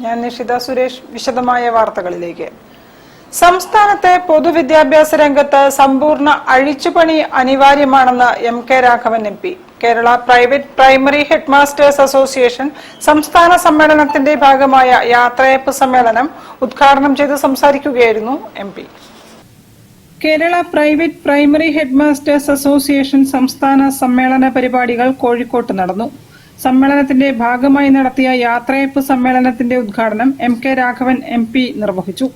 ഞാൻ നിഷിത സുരേഷ്. വിശദമായ വാർത്തകളിലേക്ക്. സംസ്ഥാനത്തെ പൊതുവിദ്യാഭ്യാസ രംഗത്ത് സമ്പൂർണ്ണ അഴിച്ചുപണി അനിവാര്യമാണെന്ന് MK Raghavan MP. Kerala private primary headmasters association സംസ്ഥാന സമ്മേളനത്തിന്റെ ഭാഗമായ യാത്രയയപ്പ് സമ്മേളനം ഉദ്ഘാടനം ചെയ്ത് സംസാരിക്കുകയായിരുന്നു MP. Kerala private primary headmasters association സംസ്ഥാന സമ്മേളന പരിപാടികൾ കോഴിക്കോട്ട് നടന്നു. സമ്മേളനത്തിന്റെ ഭാഗമായി നടത്തിയ യാത്രയയപ്പ് സമ്മേളനത്തിന്റെ ഉദ്ഘാടനം MK രാഘവൻ MP നിർവഹിച്ചു.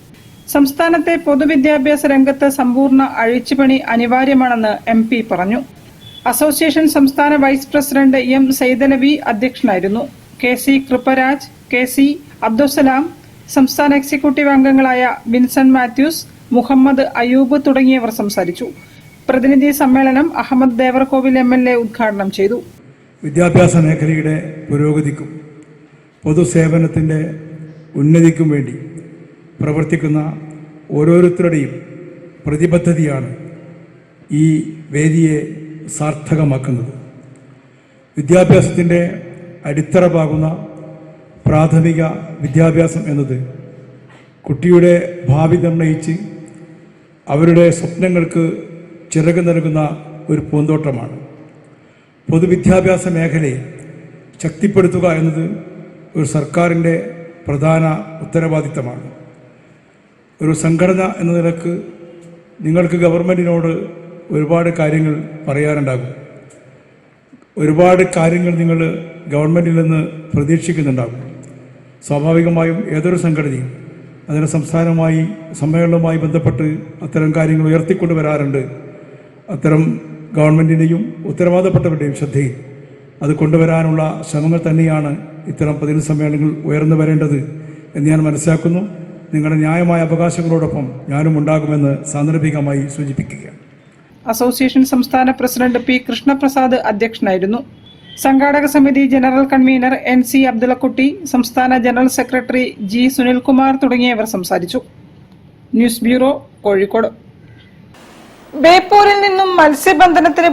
സംസ്ഥാനത്തെ പൊതുവിദ്യാഭ്യാസ രംഗത്ത് സമ്പൂർണ്ണ അഴിച്ചുപണി അനിവാര്യമാണെന്ന് MP പറഞ്ഞു. അസോസിയേഷൻ സംസ്ഥാന വൈസ് പ്രസിഡന്റ് M സൈദലവി അധ്യക്ഷനായിരുന്നു. KC കൃപരാജ്, KC അബ്ദുസലാം, സംസ്ഥാന എക്സിക്യൂട്ടീവ് അംഗങ്ങളായ വിൻസെന്റ് മാത്യൂസ്, മുഹമ്മദ് അയൂബ് തുടങ്ങിയവർ സംസാരിച്ചു. പ്രതിനിധി സമ്മേളനം അഹമ്മദ് ദേവർകോവിൽ MLA ഉദ്ഘാടനം ചെയ്തു. വിദ്യാഭ്യാസ മേഖലയുടെ പുരോഗതിക്കും പൊതുസേവനത്തിൻ്റെ ഉന്നതിക്കും വേണ്ടി പ്രവർത്തിക്കുന്ന ഓരോരുത്തരുടെയും പ്രതിബദ്ധതയാണ് ഈ വേദിയെ സാർത്ഥകമാക്കുന്നത്. വിദ്യാഭ്യാസത്തിൻ്റെ അടിത്തറ പാകുന്ന പ്രാഥമിക വിദ്യാഭ്യാസം എന്നത് കുട്ടിയുടെ ഭാവി നിർണയിച്ച് അവരുടെ സ്വപ്നങ്ങൾക്ക് ചിറക് നൽകുന്ന ഒരു പൂന്തോട്ടമാണ്. പൊതുവിദ്യാഭ്യാസ മേഖലയെ ശക്തിപ്പെടുത്തുക എന്നത് ഒരു സർക്കാരിൻ്റെ പ്രധാന ഉത്തരവാദിത്തമാണ്. ഒരു സംഘടന എന്ന നിലക്ക് നിങ്ങൾക്ക് ഗവൺമെൻറ്റിനോട് ഒരുപാട് കാര്യങ്ങൾ പറയാനുണ്ടാകും. ഒരുപാട് കാര്യങ്ങൾ നിങ്ങൾ ഗവൺമെൻറ്റിൽ നിന്ന് പ്രതീക്ഷിക്കുന്നുണ്ടാകും. സ്വാഭാവികമായും ഏതൊരു സംഘടനയും അതിന് സംസ്ഥാനവുമായി സമ്മേളനവുമായി ബന്ധപ്പെട്ട് അത്തരം കാര്യങ്ങൾ ഉയർത്തിക്കൊണ്ട് വരാറുണ്ട്. അത്തരം ഗവൺമെൻറ്റിൻ്റെയും ഉത്തരവാദപ്പെട്ടവരുടെയും ശ്രദ്ധയിൽ അത് കൊണ്ടുവരാനുള്ള ശ്രമങ്ങൾ തന്നെയാണ് ഇത്തരം പ്രതിനിധി സമ്മേളനങ്ങൾ ഉയർന്നു വരേണ്ടത് എന്ന് ഞാൻ മനസ്സിലാക്കുന്നു. നിങ്ങളുടെ ന്യായമായ അവകാശങ്ങളോടൊപ്പം ഞാനും ഉണ്ടാകുമെന്ന് സാന്ദർഭികമായി സൂചിപ്പിക്കുകയാണ്. അസോസിയേഷൻ സംസ്ഥാന പ്രസിഡന്റ് P കൃഷ്ണപ്രസാദ് അധ്യക്ഷനായിരുന്നു. സംഘാടക സമിതി ജനറൽ കൺവീനർ NC അബ്ദുള്ളക്കുട്ടി, സംസ്ഥാന ജനറൽ സെക്രട്ടറി G സുനിൽകുമാർ തുടങ്ങിയവർ സംസാരിച്ചു. News bureau, Kozhikode. ബേപ്പൂരിൽ നിന്നും മത്സ്യബന്ധനത്തിന്